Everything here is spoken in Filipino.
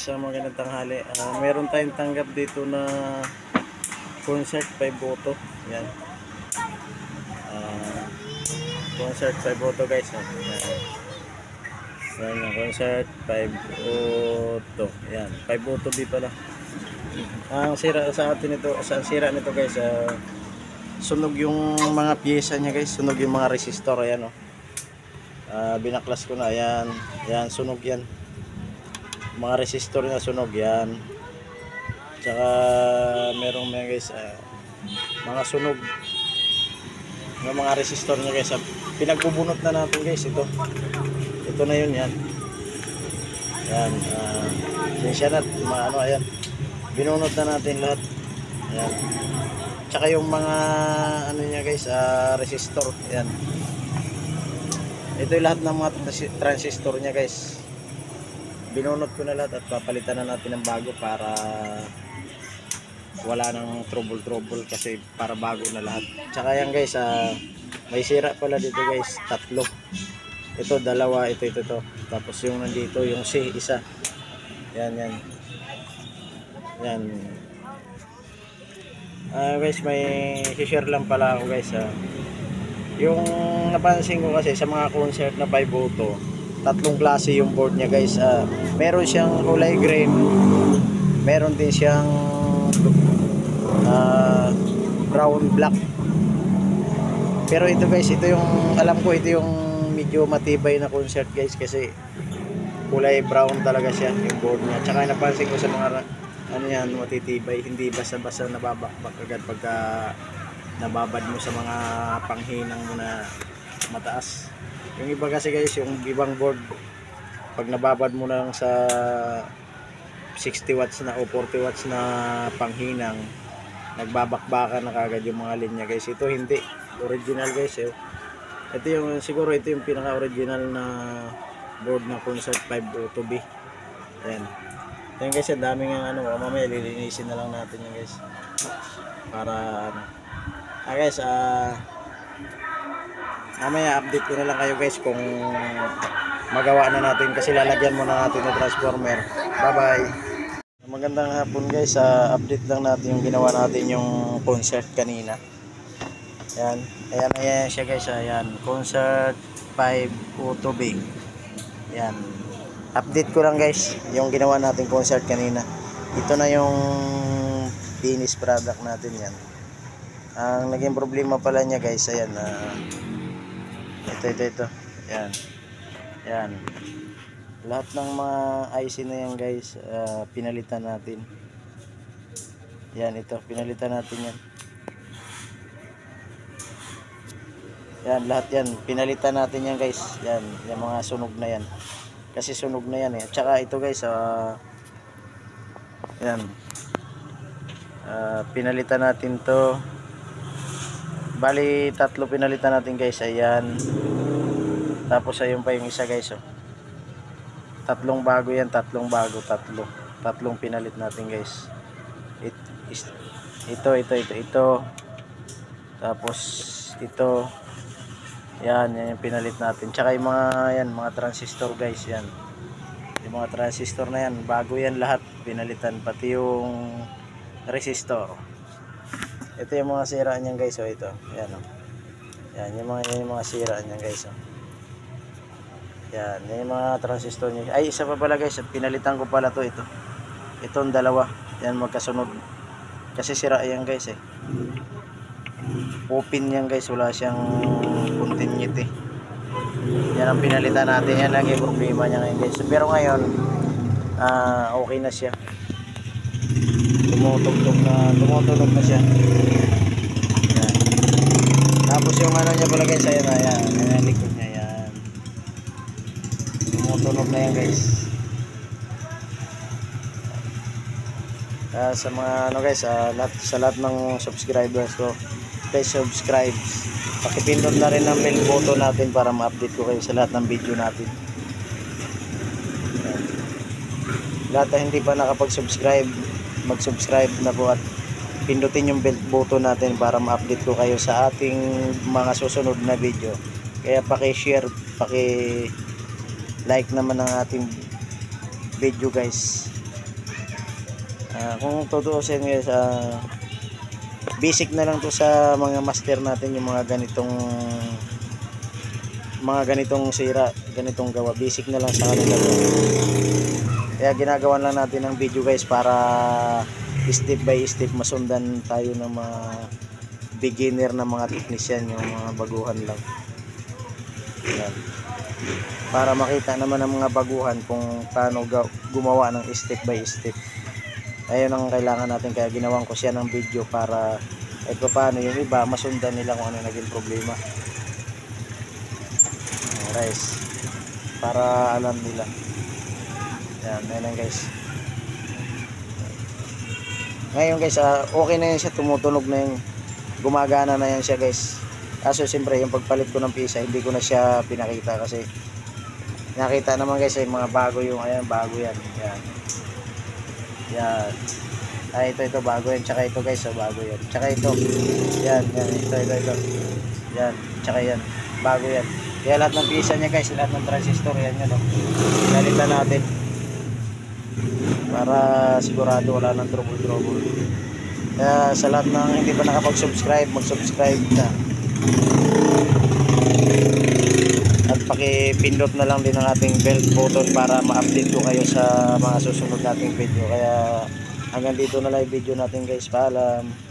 guys, magandang tanghali. Meron tayong tanggap dito na concert 5 boto. Yan. Concert 5 boto guys. Yan yung concert 5 boto. Yan, 5 boto di pala. Ang sira sa atin ito, sa sira nito guys, sunog yung mga piyesa niya guys, sunog yung mga resistor. Ayan oh. Binaklas ko na, ayan. Yan, sunog yan. Mga resistor na sunog yan. Tsaka merong mga guys, mga sunog ng mga resistor niya guys. Pinagbubunot na natin guys ito. Ito na yun yan. Yan, siya na, ano, ayan. Binunot na natin lahat. Ayan. Tsaka yung mga ano niya guys, resistor. Ayan. Ito yung lahat ng mga transistor niya guys. Binunot ko na lahat at papalitan na natin ng bago para wala nang trouble kasi para bago na lahat. Tsaka yan guys, may sira pala dito guys, 3. Ito 2, ito. Tapos yung nandito, yung C, isa. Yan. Yan. Guys, may share lang pala ako guys. Yung napansin ko kasi sa mga concert na 5 boto, 3 klase yung board niya guys. Meron siyang kulay green, meron din siyang brown black. Pero ito guys, ito yung alam ko, ito yung medyo matibay na concert guys kasi kulay brown talaga siya yung board niya. Tsaka napansin ko sa mga ano yan, matitibay, hindi basta-basta nababakbak agad pagka nababad mo sa mga panghinang mo na mataas. Yung iba kasi guys, yung ibang board pag nababad mo lang sa 60 watts na o 40 watts na panghinang, nagbabakbakan na kagad yung mga linya guys. Ito hindi, original guys eh. Ito yung, siguro ito yung pinaka original na board na concert 5 Auto B. Ayan. Ayan guys, ang daming ano, mamaya lilinisin na lang natin yan guys para ano. Guys, mamaya update ko na lang kayo guys kung magawa na natin kasi lalagyan muna natin ng transformer. Bye bye. Magandang hapon guys, update lang natin yung ginawa natin yung concert kanina. Ayan siya guys. Ayan, concert 5 Auto B. Ayan, update ko lang guys yung ginawa natin concert kanina. Ito na yung finished product natin. Yan, ang naging problema pala niya guys, ayan, ito. Yan. Lahat ng mga IC na yan guys, pinalitan natin. Yan, ito, pinalitan natin yan. Yan, lahat yan, pinalitan natin yan guys. Yan, yung mga sunog na yan. Kasi sunog na yan eh. Tsaka ito guys, yan. Pinalitan natin to. Bali 3 pinalitan natin guys. Ayan. Tapos ayun pa yung isa guys. 3 bago yan. 3 bago. 3 pinalit natin guys. Ito. Tapos ito. Yan yung pinalit natin. Tsaka yung mga transistor guys. Yan. Yung mga transistor na yan. Bago yan lahat. Pinalitan. Pati yung resistor. Ito yung mga sira niyan guys, ito. Ayan oh. Yan yung mga sira niyan guys, oh. Yan, yung mga transistor niya. Ay, isa pa pala guys, pinalitan ko pala to, ito. Itong 2. Yan, magkasunod. Kasi sira yan guys eh. Open yan guys, wala siyang continuity. Yan ang pinalitan natin. Yan lang yung problema niya ngayon guys. Pero ngayon, okay na siya. Tumutunog na siya. Yan. Tapos yung ano niya pala guys, ayan, likod niya yan. Tumutunog na yan guys. Sa mga ano guys, sa lahat ng subscribers ko, please subscribe. Pakipindot na rin ang bell button natin para ma-update ko kayo sa lahat ng video natin. Yan. Lahat na hindi pa nakapag-subscribe, mag-subscribe na po at pindutin yung bell button natin para ma-update ko kayo sa ating mga susunod na video. Kaya paki-share, paki-like naman ang ating video guys. Kung tutuusin guys, basic na lang to sa mga master natin yung mga ganitong sira, ganitong gawa. Basic na lang sa kanila to. Kaya ginagawan lang natin ng video guys para step by step masundan tayo ng mga beginner na mga technician, yung mga baguhan lang. Yan. Para makita naman ng mga baguhan kung paano gumawa ng step by step. Ayun ang kailangan natin, kaya ginawan ko siya ng video para paano yung iba masundan nila kung ano naging problema. Guys, para alam nila. Yan, ayun guys. Ngayon guys, okay na yan siya, tumutunog na yung gumagana na yan siya guys. Kaso siyempre yung pagpalit ko ng pisa hindi ko na siya pinakita kasi nakita naman guys yung mga bago yung ayan, bago yan. Yan. Yan. Ito bago yan, tsaka ito guys, bago yan. Tsaka ito. Yan, ito. Yan, tsaka yan. Bago yan. Kaya lahat ng pisa niya guys, lahat ng transistor yan yun, oh. Galitan natin. Para sigurado wala nang trouble. Kaya sa lahat ng hindi pa nakapag-subscribe, mag-subscribe na. At paki-pindot na lang din ang ating bell button para ma-update ko kayo sa mga susunod nating video. Kaya hanggang dito na lang yung video natin guys. Paalam.